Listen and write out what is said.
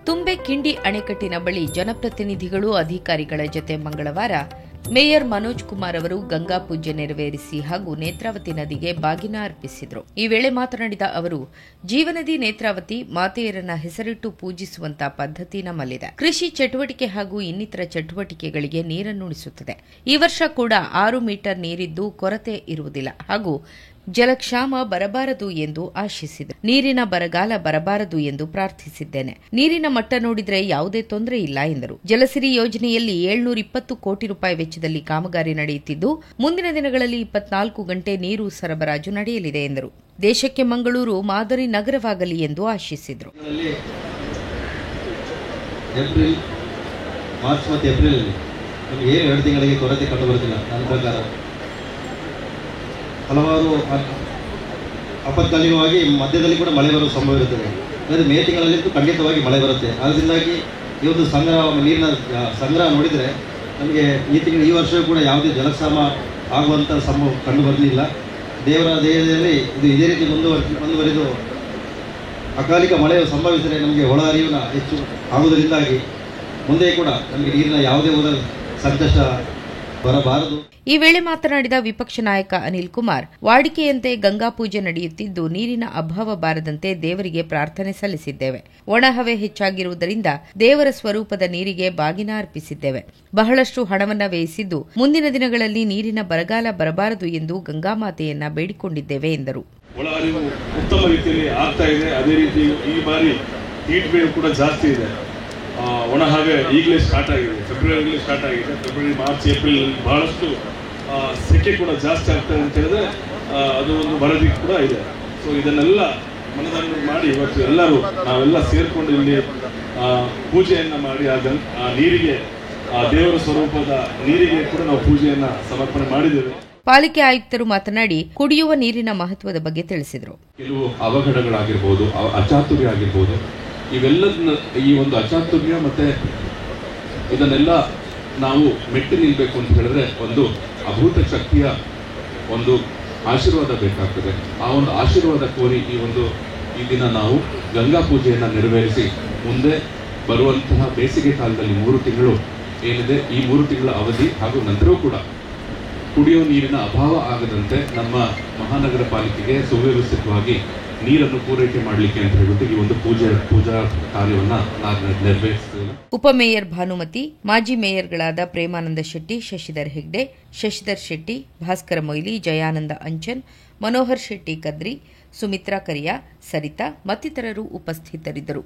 ತುಂಬೆ ಕಿಂಡಿ ಅಣೆಕಟ್ಟಿನ ಬಳಿ ಜನಪ್ರತಿನಿಧಿಗಳು ಅಧಿಕಾರಿಗಳ ಜತೆ ಮಂಗಳವಾರ ಮೇಯರ್ ಮನೋಜ್ ಕುಮಾರ್ ಅವರು ಗಂಗಾ ಪೂಜೆ ನೆರವೇರಿಸಿ ಹಾಗೂ ನೇತ್ರಾವತಿ ನದಿಗೆ ಬಾಗಿನ ಅರ್ಪಿಸಿದರು. ಈ ವೇಳೆ ಮಾತನಾಡಿದ ಅವರು, ಜೀವನದಿ ನೇತ್ರಾವತಿ ಮಾತೆಯರನ್ನ ಹೆಸರಿಟ್ಟು ಪೂಜಿಸುವಂತಹ ಪದ್ಧತಿ ನಮ್ಮಲ್ಲಿದೆ. ಕೃಷಿ ಚಟುವಟಿಕೆ ಹಾಗೂ ಇನ್ನಿತರ ಚಟುವಟಿಕೆಗಳಿಗೆ ನೀರನ್ನುಣಿಸುತ್ತದೆ. ಈ ವರ್ಷ ಕೂಡ 6 ಮೀಟರ್ ನೀರಿದ್ದು ಕೊರತೆ ಇರುವುದಿಲ್ಲ ಹಾಗೂ ಜಲಕ್ಷಾಮ ಬರಬಾರದು ಎಂದು ಆಶಿಸಿದರು. ನೀರಿನ ಬರಗಾಲ ಬರಬಾರದು ಎಂದು ಪ್ರಾರ್ಥಿಸಿದ್ದೇನೆ. ನೀರಿನ ಮಟ್ಟ ನೋಡಿದರೆ ಯಾವುದೇ ತೊಂದರೆ ಇಲ್ಲ ಎಂದರು. ಜಲಸಿರಿ ಯೋಜನೆಯಲ್ಲಿ 720 ಕೋಟಿ ರೂಪಾಯಿ ವೆಚ್ಚದಲ್ಲಿ ಕಾಮಗಾರಿ ನಡೆಯುತ್ತಿದ್ದು, ಮುಂದಿನ ದಿನಗಳಲ್ಲಿ 24 ಗಂಟೆ ನೀರು ಸರಬರಾಜು ನಡೆಯಲಿದೆ ಎಂದರು. ದೇಶಕ್ಕೆ ಮಂಗಳೂರು ಮಾದರಿ ನಗರವಾಗಲಿ ಎಂದು ಆಶಿಸಿದರು. ಮಾರ್ಚ್ ಮತ್ತು ಏಪ್ರಿಲ್ ಏನು 2 ತಿಂಗಳಿಗೆ ಕೊರತೆ ಕಂಡುಬರುತ್ತಿಲ್ಲ. ನನ್ನ ಪ್ರಕಾರ ಹಲವಾರು ಅಪತ್ಕಾಲಿಕವಾಗಿ ಮಧ್ಯದಲ್ಲಿ ಕೂಡ ಮಳೆ ಬರುವ ಸಂಭವ ಇರುತ್ತದೆ. ಅಂದರೆ ಮೇ ತಿಂಗಳಲ್ಲಿಂತೂ ಖಂಡಿತವಾಗಿ ಮಳೆ ಬರುತ್ತೆ. ಅದರಿಂದಾಗಿ ಈ ಒಂದು ನೀರಿನ ಸಂಗ್ರಹ ನೋಡಿದರೆ ನಮಗೆ ಈ ವರ್ಷವೂ ಕೂಡ ಯಾವುದೇ ಜಲಕ್ಷಾಮ ಆಗುವಂಥ ಸಂಭವ ಕಂಡು ಬರಲಿಲ್ಲ. ದೇವರ ದಯೆಯಲ್ಲಿ ಇದು ಇದೇ ರೀತಿ ಮುಂದುವರಿದು ಅಕಾಲಿಕ ಮಳೆ ಸಂಭವಿಸಿದರೆ ನಮಗೆ ಒಳ ಹರಿವಿನ ಹೆಚ್ಚು ಆಗುವುದರಿಂದಾಗಿ ಮುಂದೆ ಕೂಡ ನಮಗೆ ನೀರಿನ ಯಾವುದೇ ಸಂಕಷ್ಟ ಬರಬಾರದು. ಈ ವೇಳೆ ಮಾತನಾಡಿದ ವಿಪಕ್ಷ ನಾಯಕ ಅನಿಲ್ ಕುಮಾರ್, ವಾಡಿಕೆಯಂತೆ ಗಂಗಾ ಪೂಜೆ ನಡೆಯುತ್ತಿದ್ದು ನೀರಿನ ಅಭಾವ ಬಾರದಂತೆ ದೇವರಿಗೆ ಪ್ರಾರ್ಥನೆ ಸಲ್ಲಿಸಿದ್ದೇವೆ. ಒಣಹವೆ ಹೆಚ್ಚಾಗಿರುವುದರಿಂದ ದೇವರ ಸ್ವರೂಪದ ನೀರಿಗೆ ಬಾಗಿನ ಅರ್ಪಿಸಿದ್ದೇವೆ. ಬಹಳಷ್ಟು ಹಣವನ್ನ ವ್ಯಯಿಸಿದ್ದು ಮುಂದಿನ ದಿನಗಳಲ್ಲಿ ನೀರಿನ ಬರಗಾಲ ಬರಬಾರದು ಎಂದು ಗಂಗಾಮಾತೆಯನ್ನ ಬೇಡಿಕೊಂಡಿದ್ದೇವೆ ಎಂದರು. ಒಳಹರಿವು ಉತ್ತಮ ರೀತಿಯಲ್ಲಿ ಆಗ್ತಾ ಇದೆ. ಅದೇ ರೀತಿ ಈ ಬಾರಿ ಹೀಟ್ ವೇವ್ ಕೂಡ ಜಾಸ್ತಿ ಇದೆ. ಒಣಹವೆ ಈಗಲೇ ಸ್ಟಾರ್ಟ್ ಆಗಿದೆ, ಫೆಬ್ರವರಿಯಲ್ಲಿ ಸ್ಟಾರ್ಟ್ ಆಗಿದೆ. ಫೆಬ್ರವರಿ, ಮಾರ್ಚ್, ಏಪ್ರಿಲ್ ಬಹಳಷ್ಟು ಸೆಕೆ ಕೂಡ ಜಾಸ್ತಿ ಆಗ್ತದೆ ಅಂತ ಹೇಳಿದ್ರೆ ಅದು ಒಂದು ವರದಿ ಕೂಡ ಇದೆ. ಸೊ ಇದನ್ನೆಲ್ಲ ಮನದನ್ನು ಮಾಡಿ ಇವತ್ತು ನಾವೆಲ್ಲ ಸೇರಿಕೊಂಡು ಇಲ್ಲಿ ಪೂಜೆಯನ್ನು ಮಾಡಿ ಆ ನೀರಿಗೆ, ಆ ದೇವರ ಸ್ವರೂಪದ ನೀರಿಗೆ ಕೂಡ ನಾವು ಪೂಜೆಯನ್ನು ಸಮರ್ಪಣೆ ಮಾಡಿದ್ದೇವೆ. ಪಾಲಿಕೆ ಆಯುಕ್ತರು ಮಾತನಾಡಿ ಕುಡಿಯುವ ನೀರಿನ ಮಹತ್ವದ ಬಗ್ಗೆ ತಿಳಿಸಿದರು. ಕೆಲವು ಅವಘಡಗಳಾಗಿರ್ಬೋದು, ಅಚಾತುರ್ಯ ಆಗಿರ್ಬೋದು, ಇವೆಲ್ಲದನ್ನ ಈ ಒಂದು ಅಚಾತುರ್ಯ ಮತ್ತೆ ಇದನ್ನೆಲ್ಲ ನಾವು ಮೆಟ್ಟಿ ನಿಲ್ಬೇಕು ಅಂತ ಹೇಳಿದ್ರೆ ಒಂದು ಅಭೂತ ಶಕ್ತಿಯ ಒಂದು ಆಶೀರ್ವಾದ ಬೇಕಾಗ್ತದೆ. ಆ ಒಂದು ಆಶೀರ್ವಾದ ಕೋರಿ ಈ ದಿನ ನಾವು ಗಂಗಾ ಪೂಜೆಯನ್ನು ನೆರವೇರಿಸಿ ಮುಂದೆ ಬರುವಂತಹ ಬೇಸಿಗೆ ಕಾಲದಲ್ಲಿ 3 ತಿಂಗಳು ಏನಿದೆ, ಈ 3 ತಿಂಗಳ ಅವಧಿ ಹಾಗೂ ನಂತರವೂ ಕೂಡ ಕುಡಿಯುವ ನೀರಿನ ಅಭಾವ ಆಗದಂತೆ ನಮ್ಮ ಮಹಾನಗರ ಪಾಲಿಕೆಗೆ ಸುವ್ಯವಸ್ಥಿತವಾಗಿ ನೀರನ್ನು ಪೂರೈಕೆ ಮಾಡಲಿಕ್ಕೆ ಅಂತ ಹೇಳ್ಬಿಟ್ಟು ಈ ಒಂದು ಪೂಜಾ ಕಾರ್ಯವನ್ನು ನಾನು ನೆರವೇರಿಸ್ತೇನೆ. ಉಪಮೇಯರ್ ಭಾನುಮತಿ, ಮಾಜಿ ಮೇಯರ್ಗಳಾದ ಪ್ರೇಮಾನಂದ ಶೆಟ್ಟಿ, ಶಶಿಧರ್ ಹೆಗ್ಡೆ, ಶಶಿಧರ್ ಶೆಟ್ಟಿ, ಭಾಸ್ಕರ ಮೊಯ್ಲಿ, ಜಯಾನಂದ ಅಂಚನ್, ಮನೋಹರ್ ಶೆಟ್ಟಿ ಕದ್ರಿ, ಸುಮಿತ್ರಾ ಕರಿಯಾ, ಸರಿತಾ ಮತ್ತಿತರರು ಉಪಸ್ಥಿತರಿದ್ದರು.